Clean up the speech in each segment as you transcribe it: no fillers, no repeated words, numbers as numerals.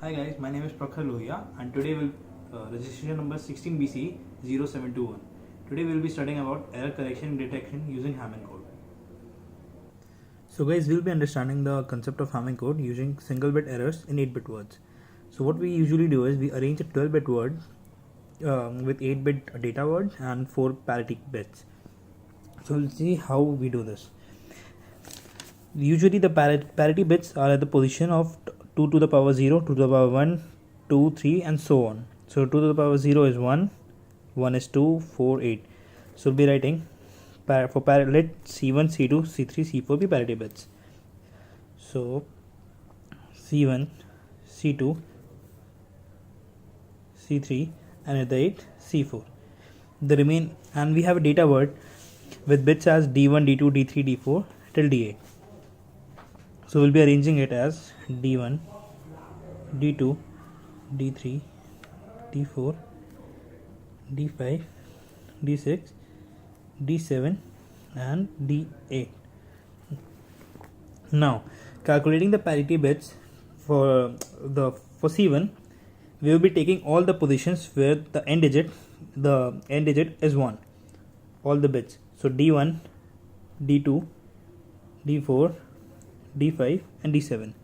Hi guys, my name is Prakhar Lohiya and today we'll registration number 16 BC 0721. Today we'll be studying about error correction and detection using Hamming code. So guys, we'll be understanding the concept of Hamming code using single bit errors in 8-bit words. So what we usually do is we arrange a 12-bit word with 8-bit data words and 4 parity bits. So we'll see how we do this. Usually the parity bits are at the position of 2 to the power 0, 2 to the power 1, 2, 3 and so on. So 2 to the power 0 is 1, 1 is 2, 4, 8. So we'll be writing let C1, C2, C3, C4 be parity bits. So C1, C2, C3 and at the 8 C4. The remain and we have a data word with bits as D1, D2, D3, D4 till D8. So we'll be arranging it as D1, D2, D3, D4, D5, D6, D7 and D8. Now calculating the parity bits for C1, we will be taking all the positions where the end digit is 1, all the bits. So D1, D2, D4, D5 and D7.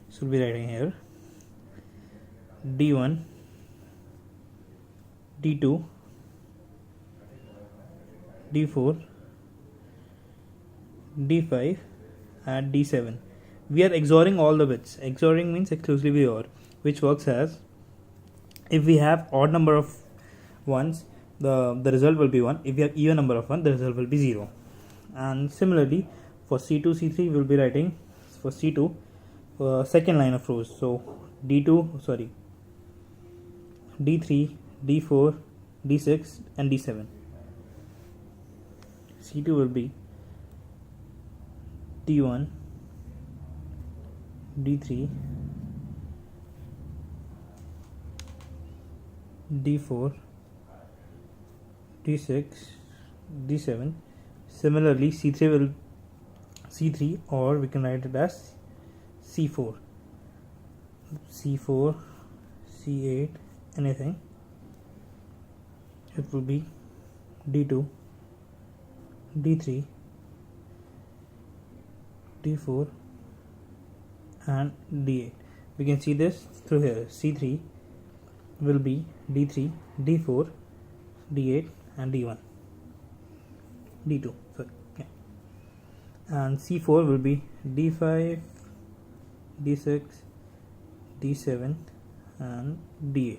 So we'll be writing here D1, D2, D4, D5 and D7. We are XORing all the bits. XORing means exclusively OR, which works as if we have odd number of ones, the result will be 1. If we have even number of 1, the result will be 0. And similarly for C2, C3 we'll be writing for C2 second line of rows. So D3, D4, D6 and D7. C2 will be D1, D3, D4, D6, D7. Similarly C3 or we can write it as C4, C8, anything. It will be D2, D3, D4 and D8. We can see this through here. C3 will be D3, D4, D8 and D1, D2, sorry. Yeah. And C4 will be D5, D6, D7 and D8.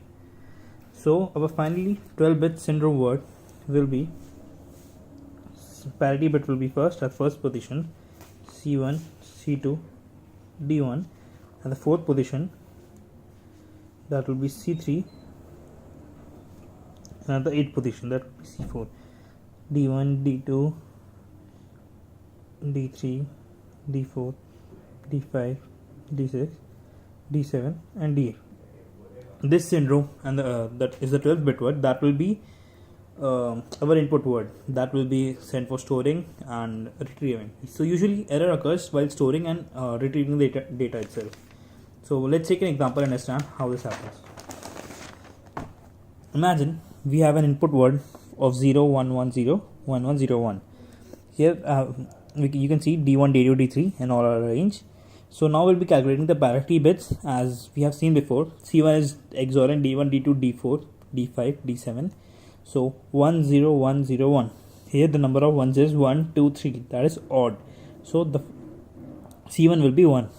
So our finally 12-bit syndrome word will be, parity bit will be first at first position C1, C2, D1, and the fourth position that will be C3, and the 8th position that will be C4, D1, D2, D3, D4, D5, D6, D7 and D8. This syndrome and that is the 12-bit word that will be our input word that will be sent for storing and retrieving. So usually error occurs while storing and retrieving the data itself. So let's take an example and understand how this happens. Imagine we have an input word of 0, 1, 1, 0, 1, 1, 0, 1. Here you can see D1, D2, D3 and all are arranged. So now we'll be calculating the parity bits as we have seen before. C1 is XORing D1, D2, D4, D5, D7. So 1, 0, 1, 0, 1. Here the number of ones is 1, 2, 3. That is odd. So the C1 will be 1.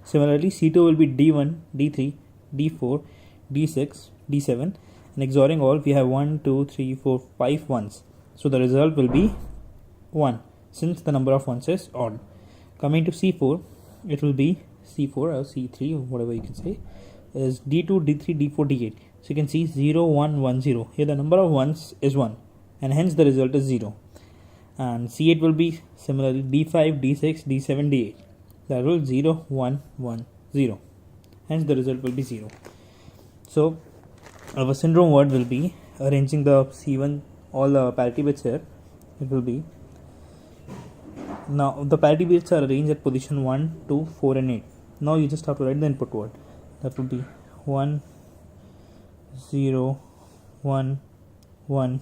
Similarly, C2 will be D1, D3, D4, D6, D7. And XORing all, we have 1, 2, 3, 4, 5 ones. So the result will be 1 since the number of ones is odd. Coming to C4, it will be C4 or C3 or whatever you can say is D2, D3, D4, D8. So you can see 0, 1, 1, 0. Here the number of ones is 1 and hence the result is 0. And C8 will be similarly D5, D6, D7, D8. That will 0, 1, 1, 0. Hence the result will be 0. So our syndrome word will be arranging the C1 all the parity bits here. It will be, now the parity bits are arranged at position 1, 2, 4 and 8. Now you just have to write the input word. that will be 1 0 1 1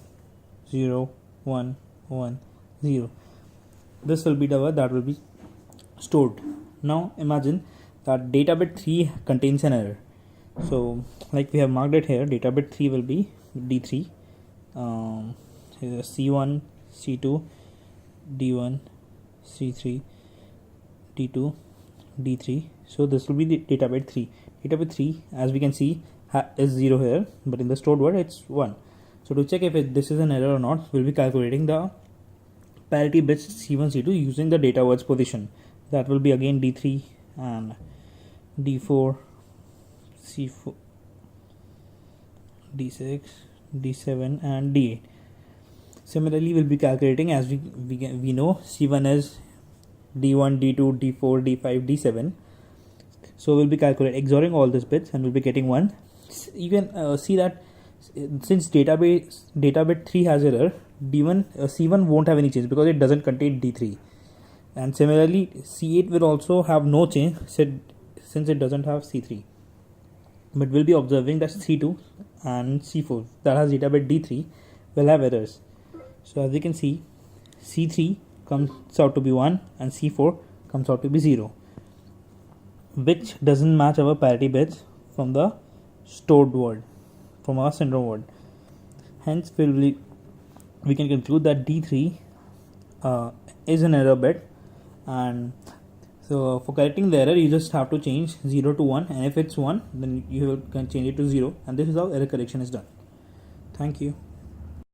0 1 1 0. This will be the word that will be stored. Now imagine that data bit 3 contains an error. So like we have marked it here, data bit 3 will be D3, C1, C2, D1, C3, D2, D3. So this will be the data bit 3. Data bit 3, as we can see, is 0 here, but in the stored word it's 1. So to check if this is an error or not, we'll be calculating the parity bits C1, C2 using the data words position. That will be again D3 and D4, C4, D6, D7 and D8. Similarly, we'll be calculating, as we know C1 is D1, D2, D4, D5, D7. So we'll be calculating, XORing all these bits, and we'll be getting 1. You can see that since data bit 3 has error, C1 won't have any change because it doesn't contain D3. And similarly, C8 will also have no change since it doesn't have C3. But we'll be observing that C2 and C4 that has data bit D3 will have errors. So as you can see, C3 comes out to be 1 and C4 comes out to be 0, which doesn't match our parity bits from the stored word, from our syndrome word. Hence we can conclude that D3 is an error bit, and so for correcting the error you just have to change 0 to 1, and if it's 1 then you can change it to 0, and this is how error correction is done. Thank you.